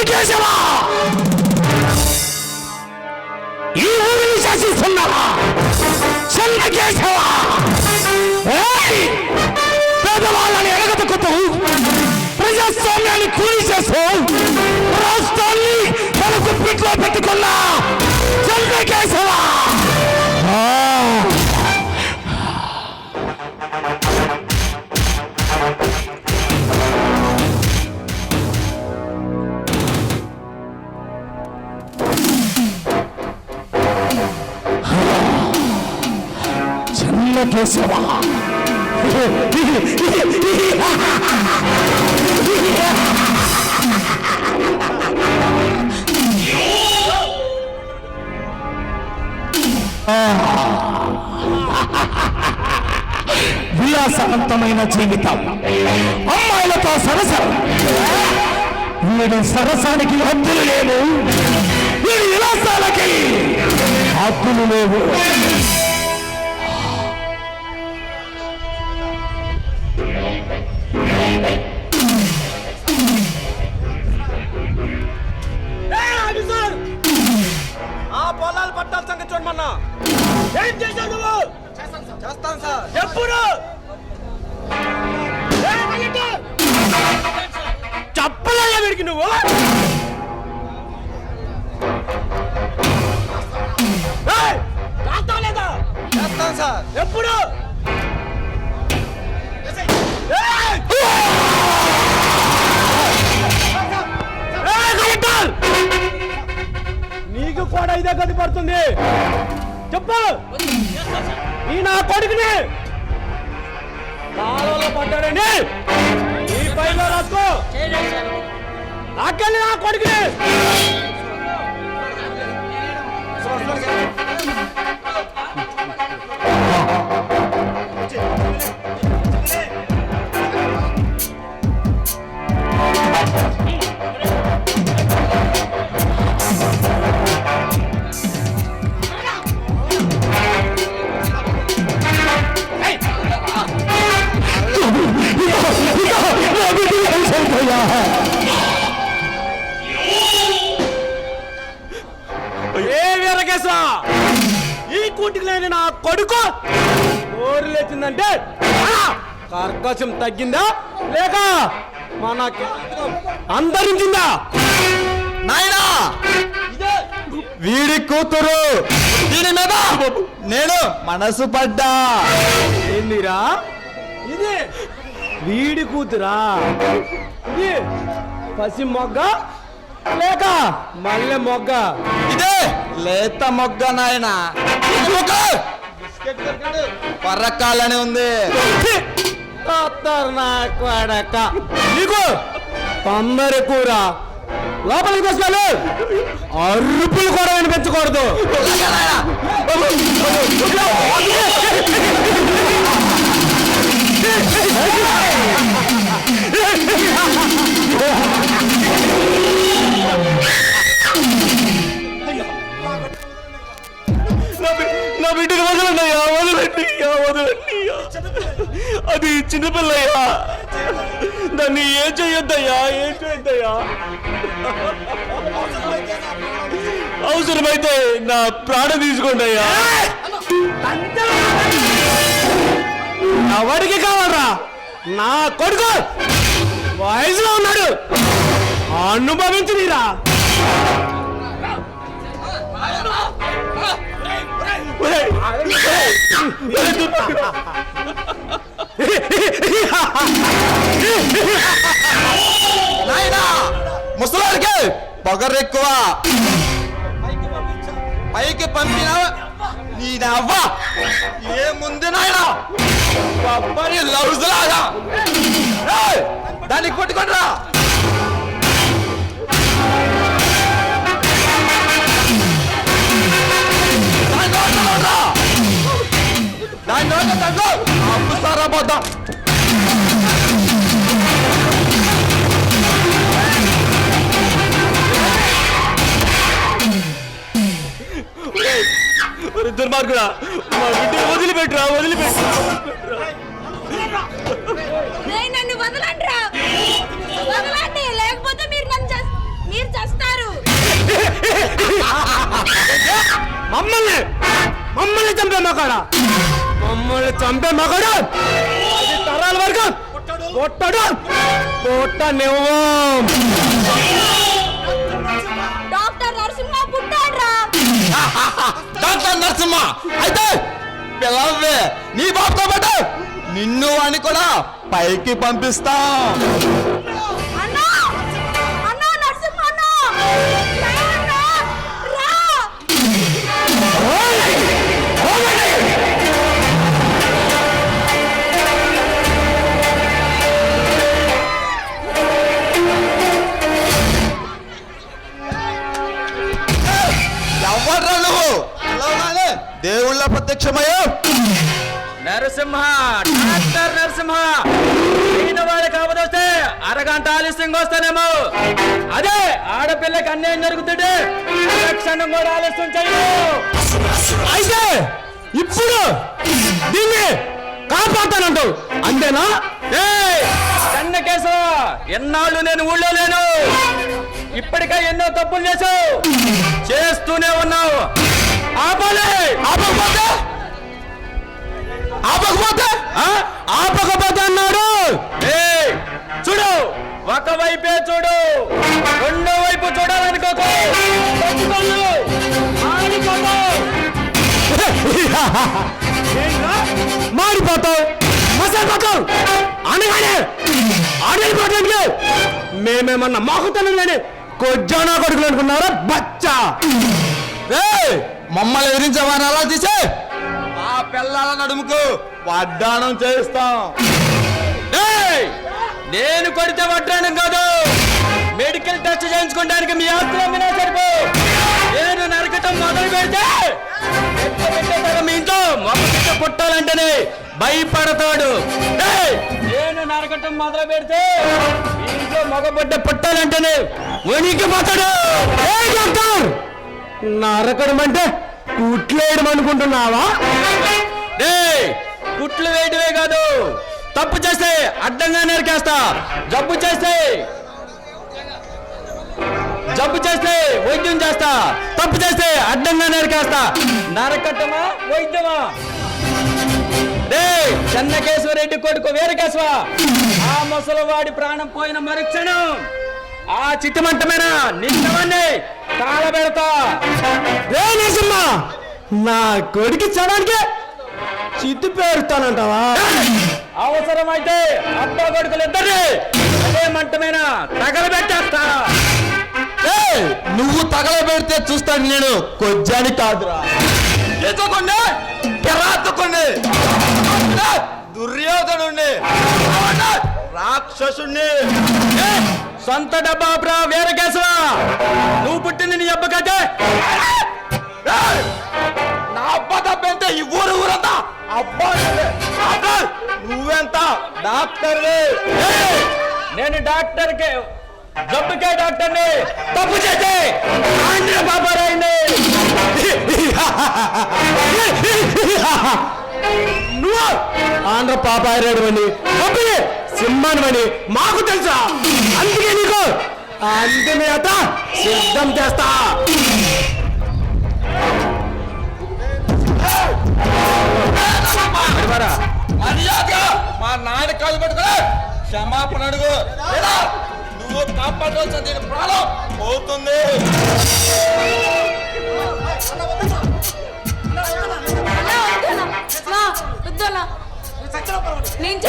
కేశవా, ఈ ఊరిని శాసిస్తున్నావా? చెన్న కేశవా, పేదవాళ్ళని ఎడగొట్టుకుంటూ ప్రజాస్వామ్యాన్ని కూలి చేస్తూ రాష్ట్రాన్ని తనకు పిట్లో పెట్టుకున్న చెన్న కేశవా, చెన్న కేశవా, విలాసవంతమైన జీవితం, అమ్మాయిలతో సరసం. వీడి సరసానికి హద్దులు లేవు, వీడి విలాసాలకి హద్దులు లేవు. ఆ పొలాలు పట్టాల సంగతి చూడమన్నా. ఏం చేశావు నువ్వు? చేస్తాను సార్. ఎప్పుడు? చెప్పలేదా వీడికి నువ్వు? చేస్తావు లేదా? చేస్తాను సార్. ఎప్పుడు? నీకు కూడా ఇదే గది పడుతుంది. చెప్పు. ఈ నా కొడుకుని కాలంలో పడ్డాడండి. ఈ పైలో రాసుకో. నాకెళ్ళి నా కొడుకుని ఈ కూటికి లేని నా కొడుకు ఓరు లేచిందంటే కర్కశం తగ్గిందా లేక మన అంతరించిందా? నాయనా, వీడి కూతురు, దీని మీద నేను మనసు పడ్డా. ఏందిరా ఇది? వీడి కూతురా? ఇది పసి మొగ్గ లేక మల్లె మొగ్గ? ఇదే లేత మొగ్గ నాయన. పర్రకాలని ఉంది. నీకు పందరి కూర లోపలికి తీసుకెళ్ళు. అరుపులు కూడా వినిపించకూడదు. నా బిడ్డను వదలండియా, వదలండియా. అది చిన్నపిల్లయ్యా, దాన్ని ఏం చేయొద్దయ్యా, ఏం చేయొద్దయ్యా. అవసరమైతే నా ప్రాణం తీసుకోండి అయ్యా. ఎవరికి కావాలరా? నా కొడుకు వయసులో ఉన్నాడు, అనుభవించునిరా. నాయనా, ముసలాడికి పొగరెక్కువ. పైకి పంపిన నీదవ్వ ఏముంది నాయనా, కొబ్బరి లౌజ్ లాగా. దానికి కొట్టుకుంటురా. దాని నోట తగ్గు, అప్పుతారా పోతాం. దుర్మార్గుడా, మా బిడ్డను వదిలిపెట్టురా, వదిలిపెట్టురా. నన్ను వదలండి, లేకపోతే మీరు మమ్మల్ని చంపే మగాడా మమ్మల్ని చంపే మగాడు అది తరాల వరకు కొట్టడు కొట్టనివ్వం. డాక్టర్ నరసింహ పుట్టాడ్రా. డాక్టర్ నరసింహ అయితే పిల్లవే నీ బాబుతో పాటు నిన్ను అని కూడా పైకి పంపిస్తా. అన్నా అన్నా నరసింహ అన్నా రా అన్నా, రా. ఎవర్రా నువ్వు పిలవగానే దేవుళ్ళ ప్రత్యక్షమయ్యో. నరసింహ డాక్టర్ నరసింహ ఈయన వాళ్ళకి అవదొస్తే అరగంట ఆలస్యంగా వస్తానేమో. అదే ఆడపిల్లకి అన్యాయం జరుగుతుంటే క్షణం కూడా ఆలస్యం చేయను. అయితే ఇప్పుడు దీన్ని కాపాడతానంటావు అంతేనా? చిన్న కేసు ఎన్నాళ్ళు నేను ఊళ్ళో లేను. ఇప్పటికే ఎన్నో తప్పులు చేస్తూనే ఉన్నావు. ఆపాలి. ఆపకపోతే ఆపకపోతే అన్నాడు. చూడు, ఒకవైపే చూడు, రెండో వైపు చూడాలనుకోకు. మాడిపోతావు మసాలిపోతావు అనగానే ఆడలిపోవడానికి మేమేమన్నా మాకుతనం లేని కొజ్జానా కొడుకులు అనుకున్నారా బచ్చా? మమ్మల్ని ఎదిరించమని అలా తీసే ఆ పిల్లల నడుముకు వడ్డాణం చేస్తాం. నేను కొడితే వడ్డానం కాదు, మెడికల్ టెస్ట్ చేయించుకోవడానికి మీ ఆస్తులు అమ్మినా సరిపో. నేను నరకటం మొదలు పెడితే మీ ఇంట్లో మగ బిడ్డ పుట్టాలంటేనే భయపడతాడు. నేను నరకటం మొదలు పెడితే మీ ఇంట్లో మగ బిడ్డ పుట్టాలంటేనే వణికిపోతాడు. నరకడం అంటే కుట్లేయడం అనుకుంటున్నావా? కుట్లు వేయడమే కాదు, తప్పు చేస్తే అడ్డంగా నరికేస్తా. జబ్బు చేస్తే వైద్యం చేస్తా. తప్పు చేస్తే అడ్డంగా నరికేస్తా. నరకటమా వైద్యమా? చెన్నకేశ్వరరెడ్డి కొడుకు వీరకేశవ, ఆ ముసలివాడి ప్రాణం పోయిన మరుక్షణం ఆ చిట్టమంటమైన నిన్నవన్నీ కాలబెడతా. నరసింహ, నా కొడుకు చడానికి చిట్టు పేరుతానంటావా? అవసరమైతే అబ్బా కొడుకులు ఇద్దరిని అదే మంటమైన తగలబెట్టేస్తా. నువ్వు తగలబెడితే చూస్తాను నేను కొజ్జాని కాదురా. దుర్యోధనుణ్ణి, రాక్షసుణ్ణి. సొంత డబ్బా వీరకేశవ, నువ్వు పుట్టింది నీ అబ్బకైతే నా అబ్బా తప్పంటే ఈ ఊరంతా అబ్బా. నువ్వెంత డాక్టర్వే. నేను డాక్టర్కే, జబ్బుకే డాక్టర్ని. తప్పు చేస్తే ఆంధ్ర బాబారాయండి. నువ్వు ఆంధ్ర పాపాయరాడు అని సింహానమని మాకు తెలుసా? అందుకే నీకు అంతిమేత సిద్ధం చేస్తా. మర్యాదగా మా నాన్న కాలు పట్టుకుని క్షమాపణ అడుగు. నువ్వు కాపాడాల్సిన దీని ప్రాణం పోతుంది. నేను